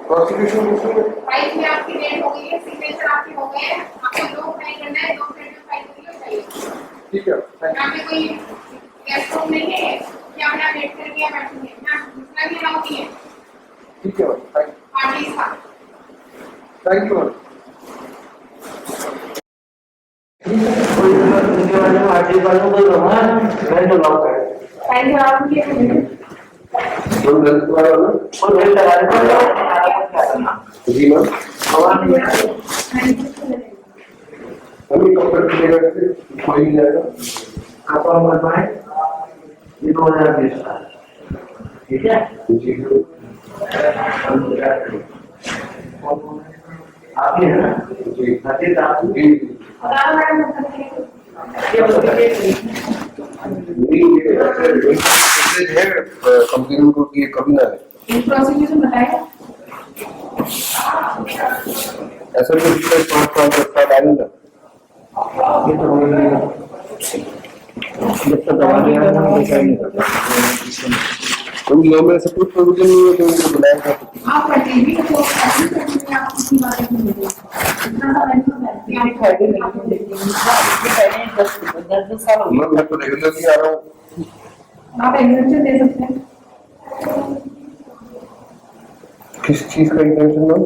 Prosecution file में आपकी date हो गई है, सिग्नेचर आपके हो गए हैं, आपको 2 फाइल करना है, 2 प्रिंट फाइल चाहिए। ठीक है, यहाँ पे कोई गेस्ट रूम नहीं है कि आपने वेट करके या बैठेंगे ना, दूसरा भी अलाउ नहीं है। ठीक है, पार्टी का थैंक यू। आर्टिकल को मैं तो लॉक है फाइल आप ये तो गलत वाला ना और ये लगा जी मैम हम कब तक मिलेगा कोई नहीं जाएगा आपका नंबर है ये 2020 का ठीक है जी आप ही है ना जी सचित आप जी नहीं ये है कंप्लेन को कि कभी ना है प्रोसिक्यूशन बताएगा ऐसा तो पिछले 5 साल आएंगे ये तो जब तक दवा नहीं आएगा हम डिसाइड नहीं कर सकते उन लोगों में ऐसा कुछ प्रोविजन नहीं है कि उनको बुलाया था आप टीवी को ऐसी करने में आप किसी बात नहीं मिलेगी इतना सा मैंने ये फायदे नहीं देंगे इसके पहले 10 साल हो मैं तो रेगुलरली आ रहा हूँ आप एग्जेम्पशन दे सकते हैं किस चीज का इंटेंशन मैम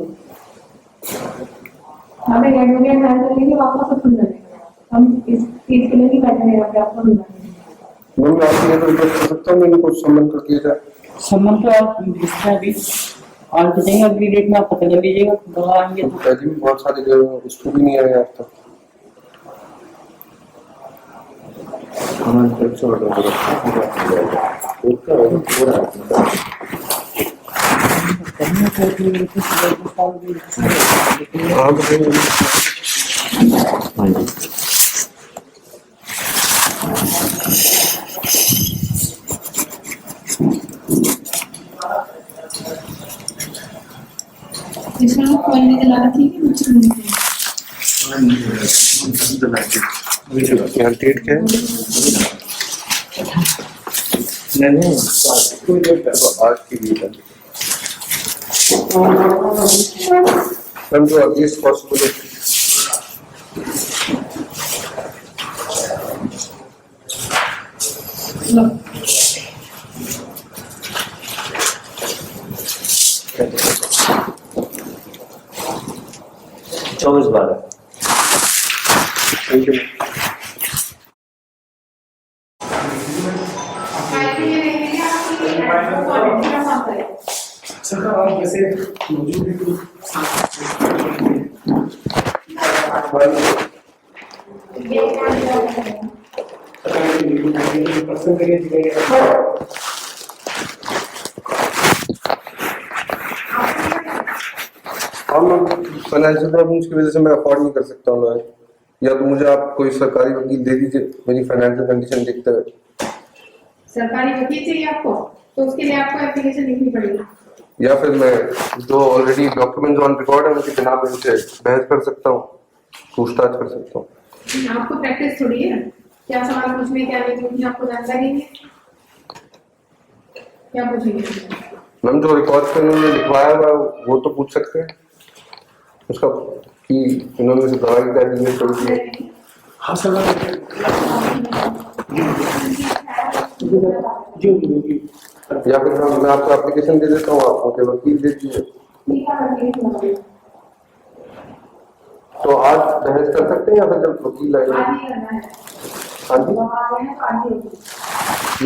हमें एडवोकेट हायर करेंगे वापस अपन लगेगा हम इस चीज के लिए नहीं बैठे हैं आप आपको नहीं मैम मैं आपके लिए तो रिक्वेस्ट कर सकता हूँ मैंने कुछ सम्मान कर दिया जाए सम्मान तो आप इसका भी और जाएंगे अगली डेट में आप पता कर लीजिएगा दवा आएंगे तो पहले भी बहुत सारे गए हैं उसको भी नहीं आया आज तक हमारे तरफ से ऑर्डर इसमें कोई नहीं दिला रही थी मुझे नहीं यहाँ डेट क्या है नहीं आज की भी है मैम जो अर्लीस्ट पॉसिबल है लो 24/12 थैंक यू सरकार आप वैसे मौजूद है तो पर्सन करिए फाइनेंशियल प्रॉब्लम्स की वजह से मैं अफोर्ड नहीं कर सकता हूँ या तो मुझे आप कोई सरकारी वकील दे दीजिए मेरी फाइनेंशियल कंडीशन देखते हुए सरकारी वकील चाहिए आपको तो उसके लिए आपको एप्लीकेशन लिखनी पड़ेगी या फिर मैं जो ऑलरेडी डॉक्यूमेंट्स ऑन रिकॉर्ड है उनके बिना पे उनसे बहस कर सकता हूँ पूछताछ कर सकता हूँ आपको प्रैक्टिस थोड़ी है क्या सवाल पूछने क्या नहीं पूछने आपको जानकारी है क्या पूछेंगे मैम जो रिकॉर्ड पे उन्होंने लिखवाया हुआ वो तो पूछ सकते हैं उसका कि उन्होंने से दवाई क्या दी है कोई हाँ सर जी या फिर मैं आपको एप्लीकेशन दे देता हूँ आप मुझे वकील दे दीजिए तो आज बहस कर सकते हैं या फिर जब वकील आएगा हाँ जी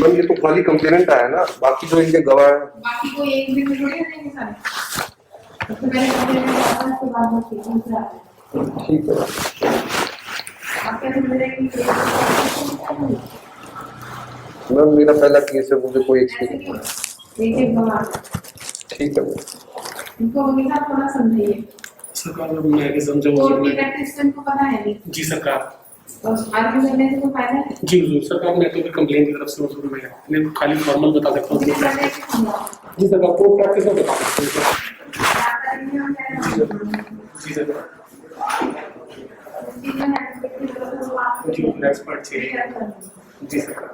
मैम ये तो खाली कंप्लेनेंट आया ना बाकी जो इनके गवाह है बाकी कोई एक दिन में थोड़ी रहेंगे सारे तो मैंने कंप्लेंट किया था उसके बाद वो ठीक है ठीक है आप कैसे मिलेगी मैम मेरा पहला केस है मुझे कोई एक्सपीरियंस देखिए गवाह ठीक है इनको हमेशा थोड़ा समझाइए सरकार मैं आगे समझा कोर्ट की प्रैक्टिस को पता है नहीं जी सरकार तो आर्ग्यू करने से तो फायदा है जी हुजूर सरकार मैं तो कंप्लेंट की तरफ से मौजूद में मैं खाली फॉर्मल बता सकता हूँ जी सरकार कोर्ट प्रैक्टिस में बता सकते हैं जी सरकार जी एक्सपर्ट चाहिए जी सरकार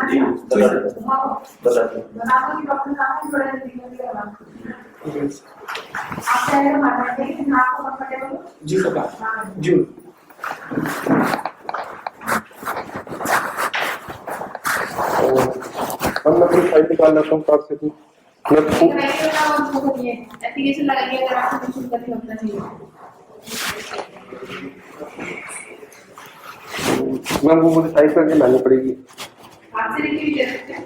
जी बता दो बता दो बनाना की डॉक्टर साहब ने थोड़ा जल्दी आप चाहे मारवाड़ी के नाम को कंफर्टेबल हो जी सरकार जी हम मैं अपनी फाइल निकाल लेता हूँ कार से मैं एप्लीकेशन लगाइए अगर आपको कुछ करनी होता चाहिए मैम वो मुझे साइड करके लानी पड़ेगी आपसे लिखी भी दे सकते हैं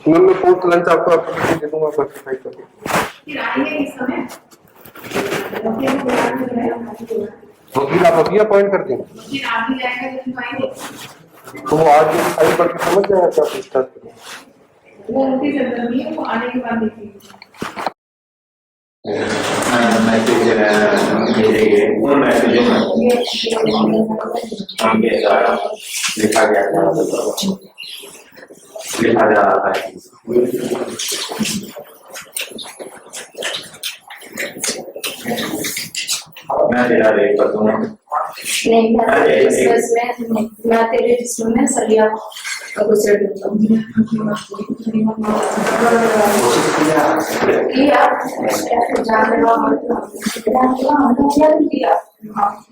मैम मैं पोस्ट लंच आपको एप्लीकेशन दे दूंगा आपको साइड करके फिर आएंगे इस समय वकील आप अभी अपॉइंट कर देंगे फिर आप भी जाएंगे लेकिन आएंगे तो वो आज मेरी फाइल पढ़ के समझ जाएगा क्या आप स्टार्ट करें वो उनकी जरूरत नहीं है वो आने के बाद देखिए मैसेज भेजेंगे वो मैसेज हम के द्वारा लिखा गया था लिखा जा रहा है मैं तेरा रेट कर दूंगा नहीं मैं तेरे जिसमें सरिया गुजर दूंगा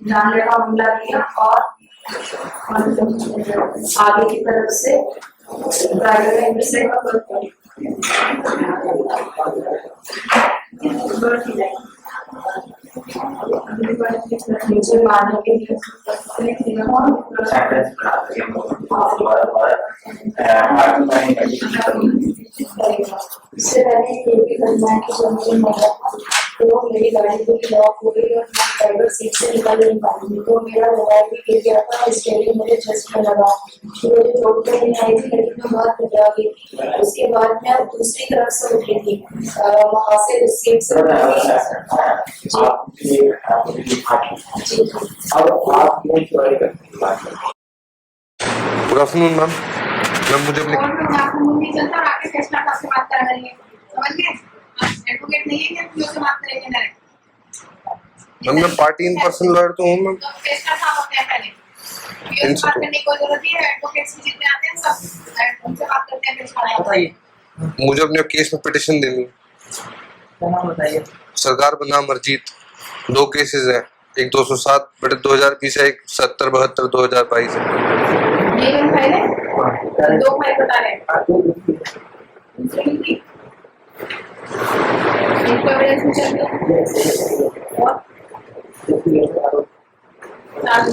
जानलेवा हमला किया और आगे की तरफ से ड्राइवर से मुझे मारने के लिए सेंटेंस बना इससे पहले ये भी करना है कि जब मुझे मौका तो मेरी गाड़ी को लॉक हो गई और मैं ड्राइवर सीट से निकल नहीं पाई तो मेरा मोबाइल भी गिर गया था इसलिए मुझे चश्मा लगा मुझे चोट तो नहीं आई थी लेकिन मैं बहुत घबरा गई उसके बाद मैं दूसरी तरफ से उठी थी वहां से सीट से गुड आफ्टरनून मैम मैम मुझे अपने और लोग आपको मुंह नहीं चलता और आके फैसला आपसे बात करा करेंगे समझ गए आप एडवोकेट नहीं है कि से बात करेंगे डायरेक्ट मैम मैं पार्टी इन पर्सन लॉयर तो हूँ मैम तो फैसला कहाँ होता है पहले ये बात करने की कोई जरूरत नहीं है एडवोकेट्स भी जितने आते हैं सब उनसे बात करते हैं फैसला बताइए मुझे अपने केस में पिटिशन देनी है क्या नाम बताइए सरकार बनाम अरिजीत 2 केसेस हैं एक 207/2020 है एक 70/72/2022 है ये कौन फाइल है 2 फाइल बता रहे हैं दूसरी की एक एविडेंस में चल रहा और 4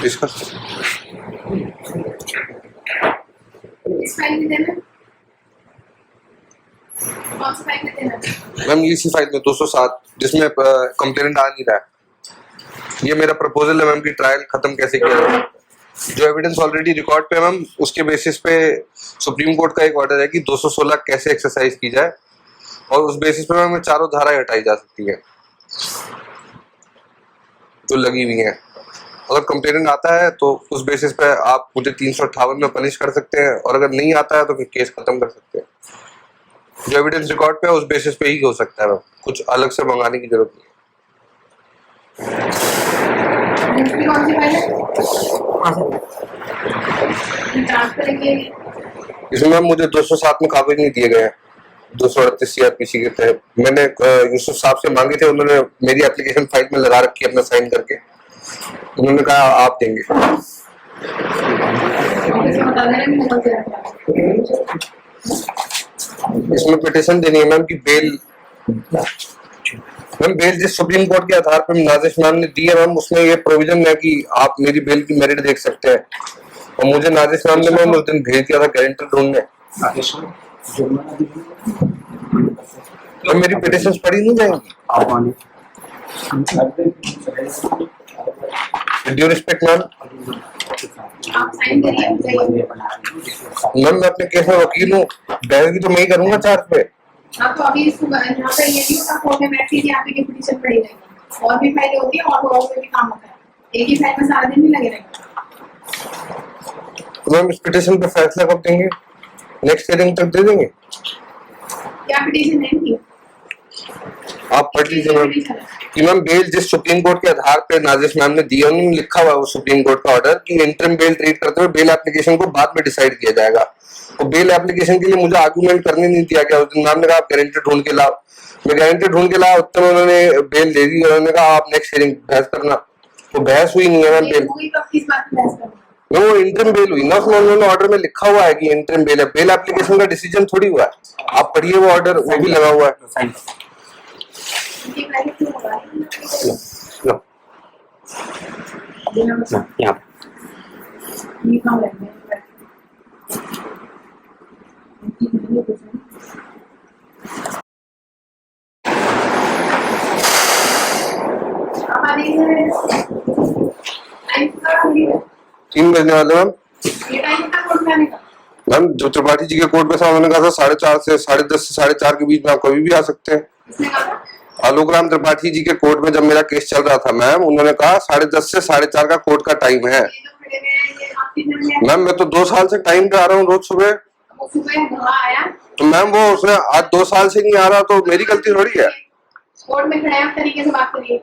इसका इस फाइल में देना कौन सी फाइल में देना मैम इसी फाइल में 207 जिसमें कंप्लेनेंट आ नहीं रहा है ये मेरा प्रपोजल है मैम की ट्रायल खत्म कैसे किया जाए जो एविडेंस ऑलरेडी रिकॉर्ड पे है मैम उसके बेसिस पे सुप्रीम कोर्ट का एक ऑर्डर है कि 216 कैसे एक्सरसाइज की जाए और उस बेसिस पे मैम चारों धाराएं हटाई जा सकती है जो लगी हुई है अगर कंप्लेनेंट आता है तो उस बेसिस पे आप मुझे 358 में पनिश कर सकते हैं और अगर नहीं आता है तो फिर केस खत्म कर सकते हैं जो एविडेंस रिकॉर्ड पे है उस बेसिस पे ही हो सकता है मैम कुछ अलग से मंगाने की जरूरत नहीं दूसरी कौन सी फाइल है जांच करेंगे इसमें मैम मुझे 207 में कागज नहीं दिए गए हैं 238 CRPC के तहत मैंने यूसुफ साहब से मांगे थे उन्होंने मेरी एप्लीकेशन फाइल में लगा रखी है अपना साइन करके उन्होंने कहा आप देंगे बता दे रहे हैं इसमें पिटिशन देनी है मैम की बेल मैम बेल जिस सुप्रीम कोर्ट के आधार पर नाजिश मैम ने दी है मैम उसमें ये प्रोविजन है कि आप मेरी बेल की मेरिट देख सकते हैं और मुझे नाजिश मैम ने मैम उस दिन भेज दिया था गारंटर ढूंढने तो मेरी पिटिशंस पढ़ी नहीं जाएंगी ड्यू रिस्पेक्ट मैम आप साइन करिए मैम मैं अपने केस में वकील हूँ बहस भी तो मैं ही करूंगा चार्ज पे आप तो अभी इसको यहाँ पे ये नहीं होता कोर्ट में बैठ के यहाँ पे की पिटीशन पड़ी रहेगी और भी फाइलें होती है और भी काम होता है एक ही फाइल में सारा दिन नहीं लगे रहेगा तो मैम इस पिटिशन पे फैसला कब देंगे नेक्स्ट हियरिंग तक दे देंगे क्या पिटीशन है इनकी आप पढ़ लीजिए मैम कि मैम बेल जिस सुप्रीम कोर्ट के आधार पे नाजिश मैम ने दिया, उन्होंने लिखा हुआ है वो सुप्रीम कोर्ट का ऑर्डर कि इंटरिम बेल ट्रीट करते हुए बेल एप्लीकेशन को बाद में डिसाइड किया जाएगा। तो बेल एप्लीकेशन के लिए मुझे आर्गूमेंट करने नहीं दिया गया। उस दिन मैम ने कहा आप गारंटी ढूंढ के लाओ, मैं गारंटी ढूंढ के लाया, उत्तर में उन्होंने बेल दे दी। उन्होंने कहा आप नेक्स्ट हियरिंग बहस करना, तो बहस हुई नहीं है मैम बेल। वो इंटरिम बेल हुई ना, उसमें उन्होंने ऑर्डर में लिखा हुआ है कि इंटरिम बेल है, बेल एप्लीकेशन का डिसीजन थोड़ी हुआ है। आप पढ़िए वो ऑर्डर, वो भी लगा हुआ है। लो। यहाँ तीन बजने वाले मैम। मैम जो त्रिपाठी जी के कोर्ट में था उन्होंने कहा था 4:30 से 10:30 से 4:30 के बीच में आप कभी भी आ सकते हैं। आलोक राम त्रिपाठी जी के कोर्ट में जब मेरा केस चल रहा था मैम, उन्होंने कहा 10:30 से 4:30 का कोर्ट का टाइम है। मैम मैं तो 2 साल से टाइम पे आ रहा हूँ रोज सुबह। तो मैम वो उसने आज 2 साल से नहीं आ रहा, तो मेरी गलती थोड़ी है। कोर्ट में खड़े आप तरीके से बात करिए।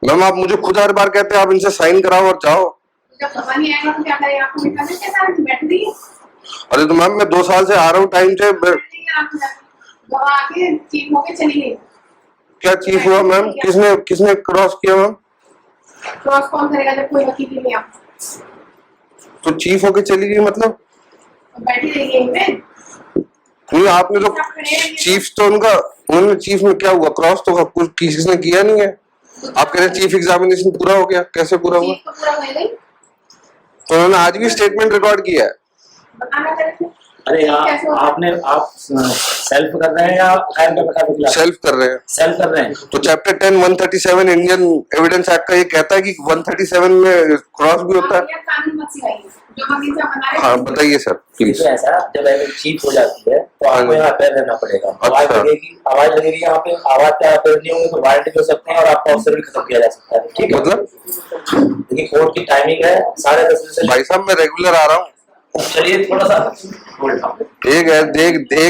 मैम आप मुझे खुद हर बार कहते हैं आप इनसे साइन कराओ और जाओ। जब खबर नहीं आएगा तो क्या करें, आपको बिठा दें क्या साथ बैठ रही अरे तो मैम मैं 2 साल से आ रहा हूँ टाइम से। गवाह आके चीफ होके चली गई। क्या चीफ हुआ मैम? किसने क्रॉस किया मैम? क्रॉस कौन करेगा जब कोई वकील नहीं आप? तो चीफ होके चली गई मतलब? तो बैठी रही यहीं पे। नहीं आपने तो चीफ तो उन्होंने चीफ में क्या हुआ, क्रॉस तो कुछ किसी ने किया नहीं है। आप कह रहे हैं चीफ एग्जामिनेशन पूरा हो गया, कैसे पूरा हुआ? चीफ तो पूरा हो गई। तो उन्होंने आज भी स्टेटमेंट रिकॉर्ड किया है। बताना चाहिए। अरे आप सेल्फ कर रहे हैं या फाइल का पता निकला? सेल्फ कर रहे हैं। सेल्फ कर रहे हैं। तो चैप्टर 10 137 इंडियन एविडेंस एक्ट का ये कहता है कि 137 में क्रॉस भी होता है। कानून मत सिखाइए, जो वकील साहब बना रहे हैं। हाँ बताइए सर प्लीज। तो ऐसा जब एविडेंस चीफ हो जाती है तो आपको यहाँ पैर रहना पड़ेगा। आवाज लगेगी यहाँ पे, आवाज पे आप पैर नहीं होंगे तो वारंट भी हो सकते हैं और आपका अवसर भी खत्म किया जा सकता है। ठीक है, मतलब देखिए कोर्ट की टाइमिंग है 10:30 बजे से। भाई साहब मैं रेगुलर आ रहा हूँ। चलिए थोड़ा सा एक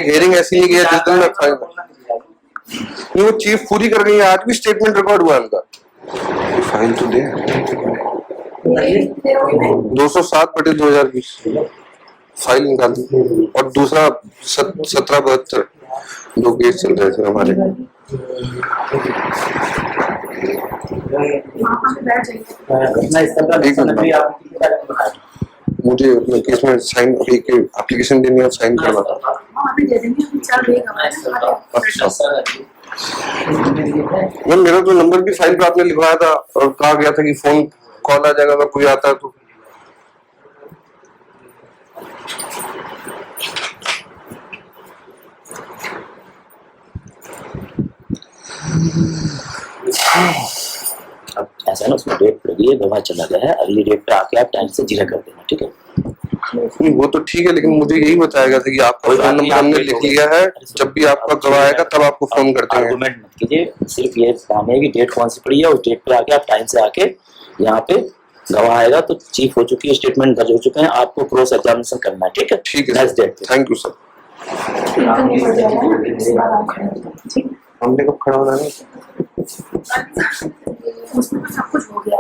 हेयरिंग ऐसी नहीं है जिस दिन मैं फाइल नहीं, वो चीफ पूरी कर गई है। आज भी स्टेटमेंट रिकॉर्ड हुआ उनका। फाइल तो दे 207/2020 फाइल निकाल दी। और दूसरा 1772 दो केस चल रहे थे हमारे। मुझे अपने केस में साइन एप्लीकेशन देनी है, साइन करना था। मैम मेरा तो नंबर भी फाइल पे आपने लिखवाया था और कहा गया था कि फोन कॉल आ जाएगा अगर कोई आता है तो। अब ऐसा ना उसमें डेट पड़ गई है, गवाह चला गया है, अगली डेट पे आके आप टाइम से जीरा कर देना। ठीक है, नहीं वो तो ठीक है, लेकिन मुझे यही बताया गया था कि आपका फोन नंबर हमने लिख लिया है, जब भी आपका गवाह आएगा तब आपको फोन करते हैं। आर्गुमेंट मत कीजिए, सिर्फ ये काम है कि डेट कौन सी पड़ी है, उस डेट पे आके आप टाइम से आके यहाँ पे गवाह आएगा तो चीफ हो चुकी है, स्टेटमेंट दर्ज हो चुके हैं, आपको क्रॉस एग्जामिनेशन करना है। ठीक है, ठीक है सर, थैंक यू सर। हमने कब खड़ा होना है? उसमें सब कुछ हो गया,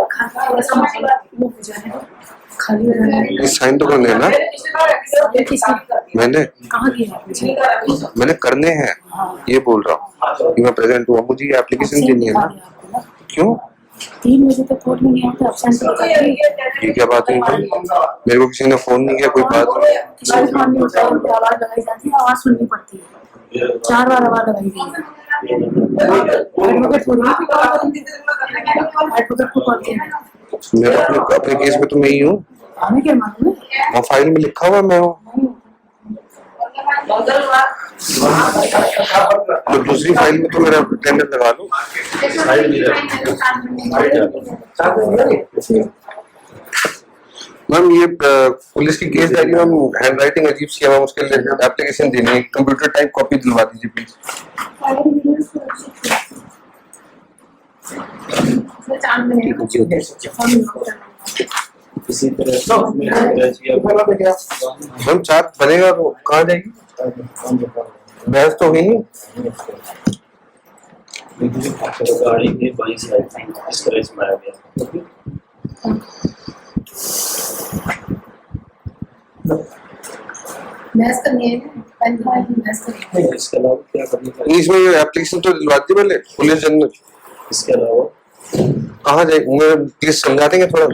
खाली साइन तो करने हैं ना? मैंने कहाँ किया? मैंने करने हैं, ये बोल रहा हूँ कि मैं प्रेजेंट हुआ, मुझे ये एप्लीकेशन देनी है ना। क्यों 3 बजे तक कोर्ट में नहीं आता, एब्सेंट। ये क्या बात है? मेरे को किसी ने फोन नहीं किया, कोई बात नहीं। आवाज लगाई जाती है, आवाज सुननी पड़ती है, 4 बार आवाज लगाई गई है। एडवोकेट को कॉल किया, मैं अपने केस में तो मैं ही हूँ, हमें क्या मालूम है? वहाँ फाइल में लिखा हुआ मैं हूँ। तो दूसरी फाइल में तो मेरा टेंडर लगा लो। मैम ये पुलिस की case diary ma'am hand writing अजीब सी है मैम, उसके लिए एप्लीकेशन देनी है, कंप्यूटर टाइप कॉपी दिलवा दीजिए प्लीज। इसी तरह मैम चार्ज बनेगा तो कहाँ जाएगी? बहस तो हुई नहीं। गाड़ी के 22 स्क्रैच मारा गया। बहस करनी है ना, बहस करनी है। इसके अलावा क्या करना चाहिए? इसमें ये एप्लीकेशन तो दिलवा दी पहले पुलिस जनरल। इसके अलावा कहाँ जाए मुझे प्लीज समझा देंगे थोड़ा।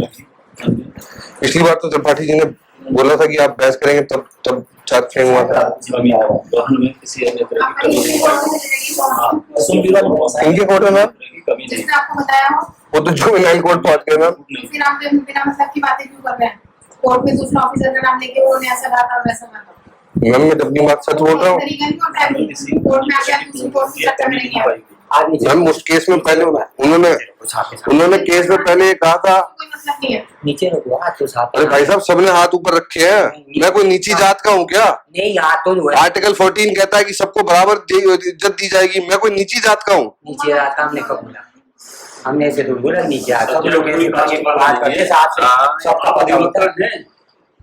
पिछली बार तो त्रिपाठी जी ने बोला था कि आप बहस करेंगे तब तब चार्ज फ्रेम हुआ था। वाहन में किसी अन्य तरह आपका की ये कमी कोर्ट में चलेगी तो हाँ, आपको इनके कोर्ट है मैम, कमी नहीं। जिसने आपको बताया हो, वो तो जुवेनाइल कोर्ट पहुंच गए मैम। तो फिर आप बिना मतलब की बातें क्यों कर रहे हैं? कोर्ट में दूसरा ऑफिसर का नाम लेके उन्होंने ऐसा कहा था वैसा कहा था। मैम मैं अपनी बात सच बोल रहा हूँ कोर्ट में आके आप दूसरी कोर्ट से चक्कर में नहीं आए। मैम। उस केस में पहले उन्होंने केस में पहले ये कहा था। कोई मतलब नहीं है। नीचे रखो हाथ तो साफ अरे भाई साहब सबने हाथ ऊपर रखे हैं, मैं कोई नीची जात का हूँ क्या? नहीं हाथ तो जो है आर्टिकल 14 कहता है कि सबको बराबर इज्जत दी जाएगी, मैं कोई नीची जात का हूँ? नीचे आता हमने कब बोला? हमने ऐसे तो बोला नीचे आ सब लोग ऐसे करके बात करते साथ से सबका पता होता है।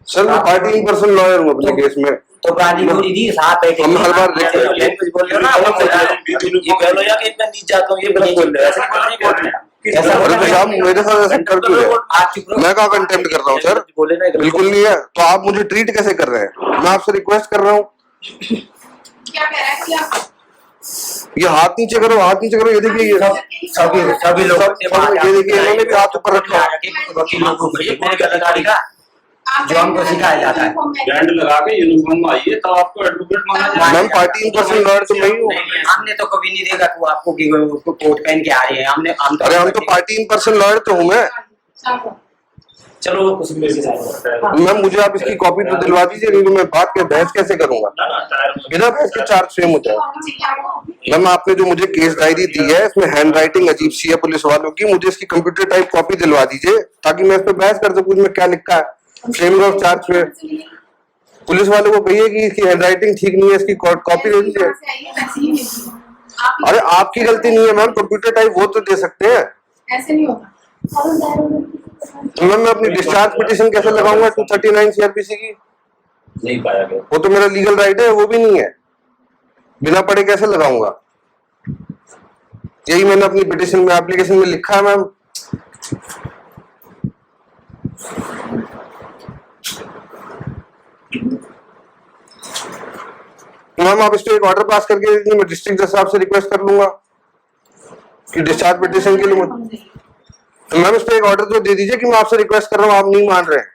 सर मैं पार्टी इन पर्सन लॉयर हूँ अपने केस में। तो गाली पूरी दी साथ बैठे हम हर बार देखते हैं। लैंग्वेज बोल रहे हो ना ये कह लो या कि इतना नीचे जाता हूँ ये गलत बोल रहे हो, ऐसा बोल रही कोर्ट में। ऐसा अरे तो साहब मेरे साथ ऐसा कर क्यों रहे हैं? आप चुप रहो। मैं कहाँ कंटेम्प्ट कर रहा हूँ सर? बोले ना बिल्कुल नहीं है। तो आप मुझे ट्रीट कैसे कर रहे हैं? मैं आपसे रिक्वेस्ट कर रहा हूँ, क्या कह रहा है कि आप ये हाथ नीचे करो, हाथ नीचे करो। ये देखिए ये सभी लोग ये देखिए इन्होंने भी हाथ ऊपर रखा है। वकीलों को गाड़ी का जो हमको सिखाया जाता है। बैंड लगा के यूनिफॉर्म आइए तब आपको एडवोकेट माना जाए। Ma'am party in person lawyer तो मैं ही हूँ। हमने तो कभी नहीं देखा तू आपको कि कोट पहन के आ रहे हैं। अरे हम तो पार्टी इन पर्सन लॉयर तो हूँ मैं। चलो वो कुछ मेरे साथ मैम मुझे आप इसकी कॉपी तो दिलवा दीजिए, नहीं तो मैं बात के बहस कैसे करूंगा? बिना बहस के चार्ज फ्रेम हो जाए। मैम आपने जो मुझे केस डायरी दी है इसमें हैंड राइटिंग अजीब सी है पुलिस वालों की, मुझे इसकी कंप्यूटर टाइप कॉपी दिलवा दीजिए ताकि मैं इस पर बहस कर सकूं। इसमें क्या लिखा है? Frame of charge frame. Police वालों को कहिए कि इसकी हैंड राइटिंग ठीक नहीं है, इसकी कॉपी दे दीजिए। अरे आपकी गलती नहीं है मैम, कंप्यूटर टाइप वो तो दे सकते हैं। ऐसे नहीं होगा। तो मैम मैं अपनी डिस्चार्ज पिटीशन कैसे लगाऊंगा 239 सीआरपीसी की? नहीं पाया गया। वो तो मेरा लीगल राइट है, वो भी नहीं है। बिना पढ़े कैसे लगाऊंगा? यही मैंने अपनी पिटीशन में एप्लीकेशन में लिखा है मैम। मैम आप इस पे एक ऑर्डर पास करके दीजिए, मैं डिस्ट्रिक्ट जज साहब से रिक्वेस्ट कर लूंगा कि डिस्चार्ज पिटीशन के लिए तो मैम इस पे एक ऑर्डर तो दे दीजिए कि मैं आपसे रिक्वेस्ट कर रहा हूँ, आप नहीं मान रहे हैं।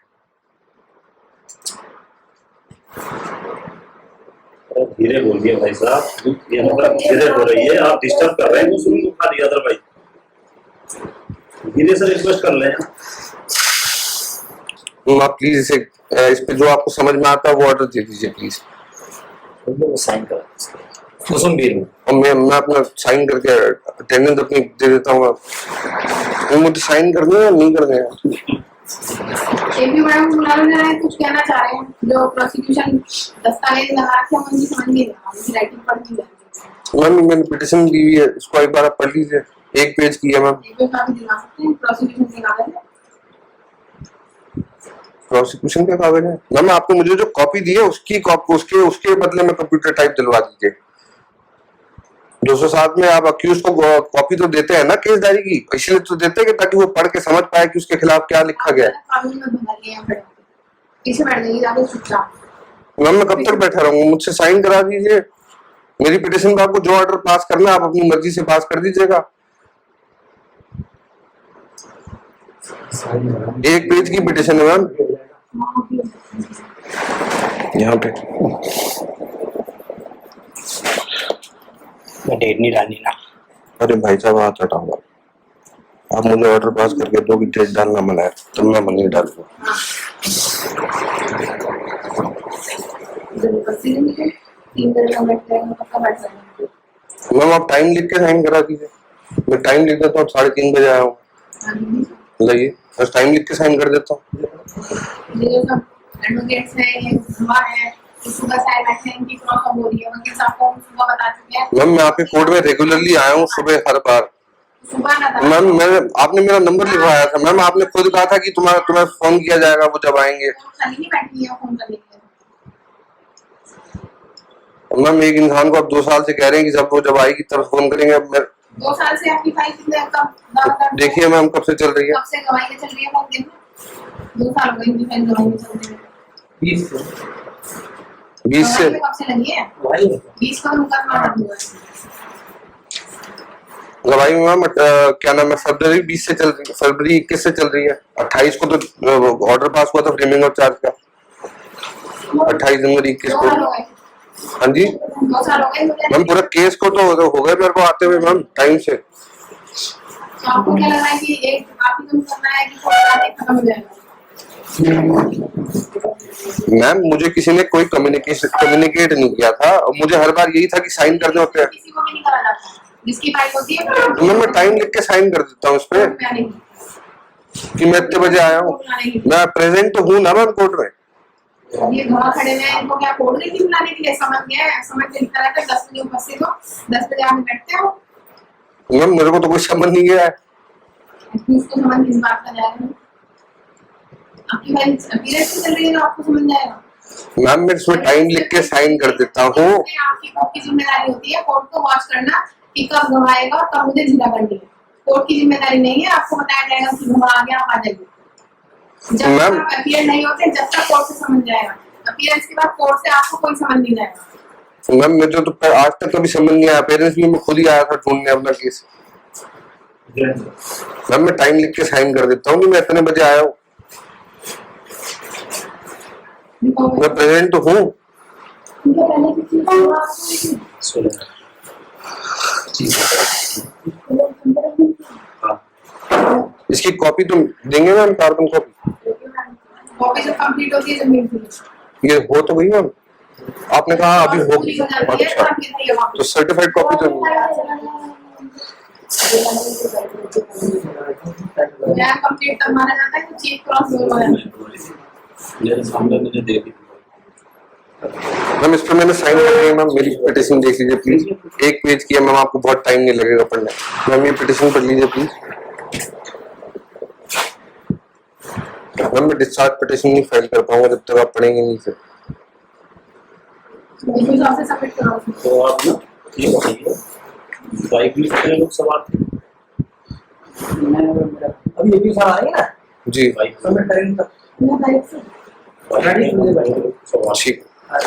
धीरे बोलिए भाई साहब, ये मतलब धीरे हो रही है, आप डिस्टर्ब कर रहे हैं तो सुन उठा दिया अदरवाइज धीरे से रिक्वेस्ट कर ले। आप प्लीज इसे इस पे जो आपको समझ में आता है वो ऑर्डर दे दीजिए प्लीज। साइन कर कुसुमबीर में और मैं अपना साइन करके अटेंडेंस अपनी दे देता हूँ। मुझे साइन करनी है नहीं करने हैं। एपी मैडम बुलाने कुछ कहना चाह रहे हैं, जो प्रोसिक्यूशन दस्तावेज लगा रखे हैं मुझे समझ नहीं आ रहा, मुझे राइटिंग पढ़ नहीं रही। मैम मैंने पिटीशन दी हुई है, इसको एक बार आप पढ़ लीजिए, एक पेज की है मैम। एक कॉपी दिला सकते हैं प्रोसिक्यूशन के कागज में? प्रोसिक्यूशन का कागज है मैम, आपने मुझे जो कॉपी दी है उसकी उसके बदले में कंप्यूटर टाइप दिलवा दीजिए। 207 में आप अक्यूज को कॉपी तो देते हैं ना केस डायरी की, इसलिए तो देते हैं कि ताकि वो पढ़ के समझ पाए कि उसके खिलाफ क्या लिखा गया है। कानून में बदल गए हैं, पीछे बैठ जाइए जाके चुपचाप। मैम मैं कब तक बैठा रहूंगा? मुझसे साइन करा दीजिए। मेरी पिटीशन पे आपको जो ऑर्डर पास करना है आप अपनी मर्जी से पास कर दीजिएगा। एक पेज की पिटीशन है मैम यहाँ पे। मैं डेट नहीं डालनी ना। अरे भाई साहब हाथ हटाऊंगा, आप मुझे ऑर्डर पास करके दो कि डेट डालना मना है तब मैं नहीं डालूंगा। मैम आप टाइम लिख के साइन करा दीजिए। मैं टाइम लिख देता हूँ, 3:30 बजे आया हूँ। लाइए बस टाइम लिख के साइन कर देता हूँ। एडवोकेट्स है, ये हुआ है, सुबह असाइनमेंट है, इनकी क्रॉस अप हो रही है, वकील साहब को सुबह बता चुके हैं। मैम मैं आपके कोर्ट में रेगुलरली आया हूँ सुबह हर बार। सुबह ना था। मैम आपने मेरा नंबर लिखवाया था मैम, आपने खुद कहा था कि तुम्हें फोन किया जाएगा वो जब आएंगे। खाली नहीं बैठी है फोन करने के लिए। मैम एक इंसान को आप 2 साल से कह रहे हैं कि जब आएगी तब फोन करेंगे। 2 साल से आपकी फाइल कितने कब देखिए मैम कब से चल रही है, कब से गवाही में चल रही है, कौन देखना 2 साल हो गए इनकी फाइल गवाही में चल रही है। 20 20 से गवाही में कब से लगी है? वही 20 को मुकदमा दर्ज हुआ है। गवाही में मैम क्या नाम है, फरवरी 20 से चल रही है, फरवरी 21 से चल रही है। 28 को तो ऑर्डर पास हुआ था फ्रेमिंग और चार्ज का, 28 जनवरी 21 2 को। साल हो गए, हाँ जी 2 साल हो गए मुझे। मैम, पूरा केस को तो हो गए मेरे को आते हुए मैम टाइम से। तो आपको क्या लग रहा है कि एक आप ही कम करना है कि कोर्ट आके खत्म हो जाएगा? मैम मुझे किसी ने कोई कम्युनिकेट नहीं किया था, और मुझे हर बार यही था कि साइन करने होते हैं। किसी को भी नहीं करा जाता, जिसकी फाइल होती है तो मैम मैं टाइम लिख के साइन कर देता हूँ उस पे कोर्ट में आने की। कि मैं इतने बजे आया हूँ, कोर्ट में आने की। मैं प्रेजेंट तो हूँ ना मैम कोर्ट में। अब ये गवाह खड़े हुए हैं, इनको क्या कोर्ट नहीं बुलाने के लिए समझ गया है? समझ के लिखा रहता है 10 बजे उपस्थित हो, 10 बजे आके बैठते हो। मैम मेरे को तो कोई समझ नहीं गया है। उसको समझ किस बात का जाएगा? आपकी फाइल अपीलेंस में चल रही है तो आपको समझ जाएगा। मैम मैं इसमें टाइम लिख के साइन कर देता हूँ। आपकी कोर्ट की जिम्मेदारी होती है कोर्ट को वॉच करना कि कब गवाह आएगा और कब मुझे जिला करनी है। कोर्ट की जिम्मेदारी नहीं है, आपको बताया जाएगा कि गवाह आ गया, आप आ जाइए। जब मैम तक आप अपील नहीं होते जब तक कोर्ट से समझ जाएगा, अपीलेंस के बाद कोर्ट से आपको कोई समझ नहीं जाएगा। मैम मुझे तो आज तक कभी समझ नहीं आया, पेरेंट्स भी मैं खुद ही आया था ढूंढने अपना केस। मैम मैं टाइम लिख के साइन कर देता हूँ कि मैं इतने बजे आया हूँ, मैं प्रेजेंट तो हूँ। इसकी कॉपी तुम देंगे मैम, कार्बन कॉपी? कॉपी जब कंप्लीट होती है जब मिलती है, ये हो तो गई मैम, आपने कहा अभी होगी। पूरी हो जाती है, अच्छा तब मिलती है वापस। तो सर्टिफाइड कॉपी तो नहीं? जब कंप्लीट तब माना जाता है तो चीफ क्रॉस हो जाता है। मैम इस पर मैंने साइन कर दिया। मैम मेरी पिटीशन देख लीजिए प्लीज, 1 पेज की है मैम, आपको बहुत टाइम नहीं लगेगा पढ़ने। मैम ये पिटीशन पढ़ लीजिए प्लीज। मैम मैं डिस्चार्ज पिटीशन नहीं फाइल कर पाऊंगा जब तक आप पढ़ेंगे नहीं फिर। बिल्कुल आपसे सबमिट करो। तो आप ना ये बताइए, बाइक में कितने लोग सवार थे? अभी ये भी साल आएंगे ना, जी बाइक तो मैं करेंगे तब। मैं तारीख से ठीक,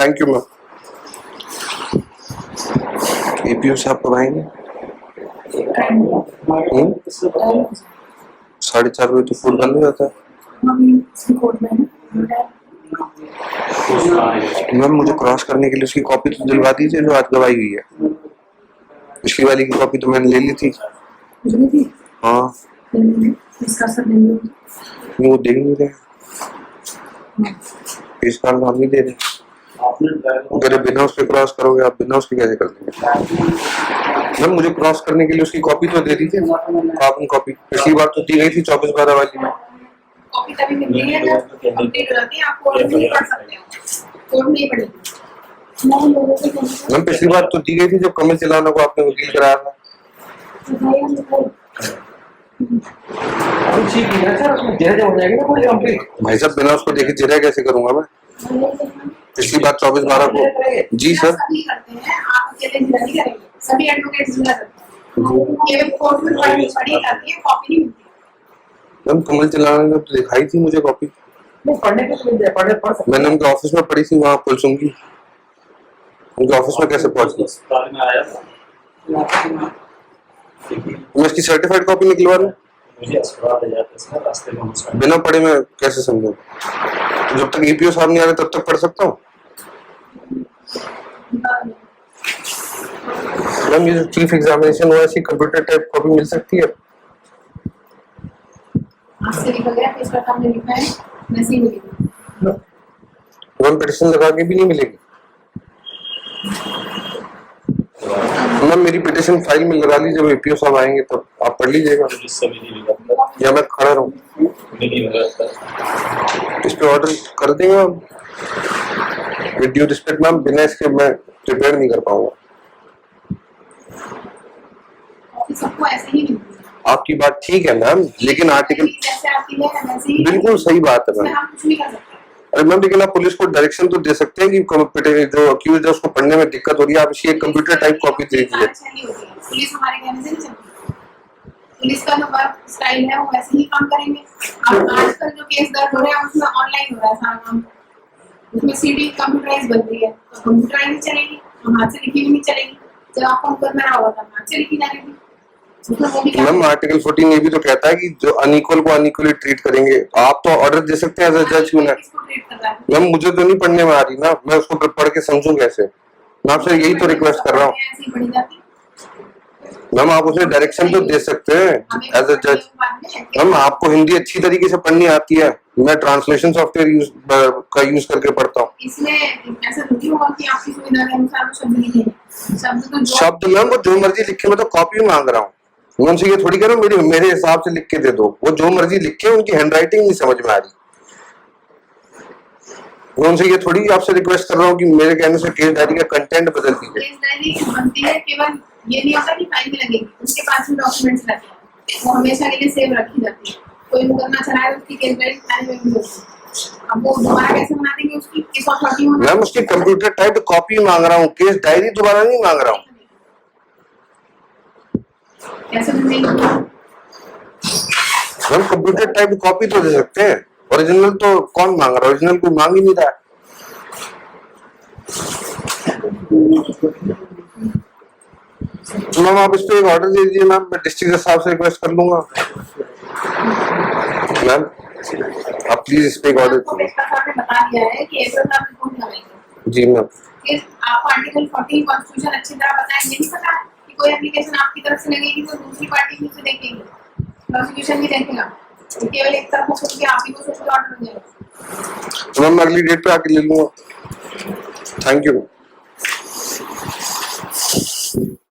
थैंक यू मैम। एपीयू साहब कब आएंगे? 4:30 बजे तो फूल बंद हो जाता है। कोर्ट में मैम मुझे क्रॉस करने के लिए उसकी कॉपी तो दिलवा दीजिए जो आज गवाही हुई है। पिछली वाली की कॉपी तो मैंने ले ली थी। हाँ इसका सब देंगे। नहीं, वो दे ही नहीं रहे, पेश कार्ड हम नहीं दे रहे। अगर बिना उसके क्रॉस करोगे आप, बिना उसके कैसे कर देंगे? मैम मुझे क्रॉस करने के लिए उसकी कॉपी तो दे दीजिए, कार्बन कॉपी। पिछली बार तो दी गई थी 24/12 वाली में। कॉपी तभी मिलती है जब कंप्लीट हो जाती है, आप कोर्ट में पढ़ सकते हो, कोर्ट में ही पढ़ेगी। मैम पिछली बार तो दी गई थी जब कमल चलाना को आपने वकील कराया था। अभी ठीक है सर, उसमें धीरे हो जाएगी ना पूरी कंप्लीट। भाई साहब बिना उसको देखे जिरा कैसे करूंगा मैं? पिछली बार 24/12 को। जी सर, सभी करते हैं, आप अकेले जिला नहीं करेंगे, सभी एडवोकेट जिला करते हैं। केवल कोर्ट में पढ़ी जाती है, कॉपी नहीं मिलती। मैम कमल चलाना ने तो दिखाई थी मुझे कॉपी, नहीं पढ़ने के तो पढ़ सकते। मैंने उनके ऑफिस में पढ़ी थी वहाँ पुलसुंगी। उनके ऑफिस में कैसे पहुंच गई? अस्पताल में आया था, मैं इसकी सर्टिफाइड कॉपी निकलवा लूं? मुझे अस्पताल ले जाते सर, रास्ते में मुझसे बिना पढ़े मैं कैसे समझूं? जब तक ईपीओ साहब नहीं आ रहे तब तक पढ़ सकता हूँ। मैम ये जो चीफ एग्जामिनेशन हुआ इसकी कंप्यूटर टाइप कॉपी मिल सकती है? आपसे लिखा गया किस प्रकार में लिखा है वैसे ही मिलेगी। मैम पिटीशन लगा के भी नहीं मिलेगी? मैम मेरी पिटीशन फाइल में लगा लीजिए, जब एपीओ साहब आएंगे तब आप पढ़ लीजिएगा, पुलिस से मिली लगा, या मैं खड़ा रहूं? मिली लगा। इस पे ऑर्डर कर देंगे ma'am. With due respect ma'am, बिना इसके मैं प्रिपेयर नहीं कर पाऊंगा। सबको ऐसे ही मिलती है। आपकी बात ठीक है मैम, लेकिन आर्टिकल जैसे आती है वैसे ही बिल्कुल सही बात है इसमें मैम। हम कुछ नहीं कर सकते। अरे मैम लेकिन आप पुलिस को डायरेक्शन तो दे सकते हैं कि जो अक्यूज है उसको पढ़ने में दिक्कत हो रही है, आप इसी एक कंप्यूटर टाइप कॉपी दे दीजिए। पुलिस हमारे कहने से नहीं चलती, पुलिस का जो वर्क स्टाइल है वो वैसे ही काम करेंगे। अब आजकल जो केस दर्ज हो रहे हैं उसमें ऑनलाइन हो रहा है सारा काम, उसमें सीडी कंप्यूटराइज बनती है, तो कंप्यूटराइज नहीं चलेगी, तो हाथ से लिखी भी नहीं चलेगी। जब आपको मुकदमा रहा होगा तब हाथ से लिखी जाएगी। मैम आर्टिकल 14 ये भी तो कहता है कि जो अनइक्वल को अनइक्वली ट्रीट करेंगे। आप तो ऑर्डर दे सकते हैं एज अ जज क्यों ना। मैम मुझे तो नहीं पढ़ने में आ रही ना, मैं उसको पढ़ के समझूं कैसे? मैं आपसे यही तो रिक्वेस्ट कर रहा हूँ। मैम आप उसे डायरेक्शन तो दे सकते हैं एज अ जज। मैम आपको हिंदी अच्छी तरीके से पढ़नी आती है, मैं ट्रांसलेशन सॉफ्टवेयर का यूज करके पढ़ता हूँ। इसमें ऐसा नहीं होगा कि आपकी सुविधा के अनुसार वो शब्द लिखेंगे। शब्द मैम वो जो मर्जी लिखे, मैं तो कॉपी मांग रहा हूँ। मैं उनसे ये थोड़ी कह रहा हूँ मेरे हिसाब से लिख के दे दो, वो जो मर्जी लिखे, उनकी हैंडराइटिंग नहीं समझ में आ रही। मैं उनसे ये थोड़ी आपसे रिक्वेस्ट कर रहा हूँ कि मेरे कहने से केस डायरी का कंटेंट बदल दीजिए। केस डायरी बनती है, केवल ये नहीं होता कि फाइल में लगेगी, उसके पास भी डॉक्यूमेंट्स रहते हैं, वो हमेशा के लिए सेव रखी जाती है। कोई मुकदमा चलाए तो उसकी केस डायरी फाइल में भी होती है। अब वो दोबारा कैसे बना देंगे उसकी केस अथॉरिटी में? मैम उसकी कंप्यूटर टाइप कॉपी मांग रहा हूँ, केस डायरी दोबारा नहीं मांग रहा हूँ। कैसे बनेगी? हम कंप्यूटर टाइप कॉपी तो दे सकते हैं, ओरिजिनल तो कौन मांग रहा है? ओरिजिनल कोई मांग ही नहीं रहा। तो मैम आप इस पे एक ऑर्डर दे दीजिए मैम, मैं डिस्ट्रिक्ट जज साहब से रिक्वेस्ट कर लूंगा। मैम आप प्लीज इस पे एक ऑर्डर आपको पेशवा साहब ने बता दिया है कि एप्रल में आप रिपोर्ट लगाएंगे। जी मैम। आपको आर्टिकल 14 कॉन्स्टिट्यूशन अच्छी तरह पता है, ये नहीं पता कि कोई एप्लीकेशन आपकी तरफ से लगेगी तो दूसरी पार्टी भी उसे देखेगी, प्रोसिक्यूशन भी देखेगा, तो केवल एक तरफ सोच के आप ही को सोच के ऑर्डर हो जाएगा। तो मैम मैं अगली डेट पे आके ले लूंगा। Thank you.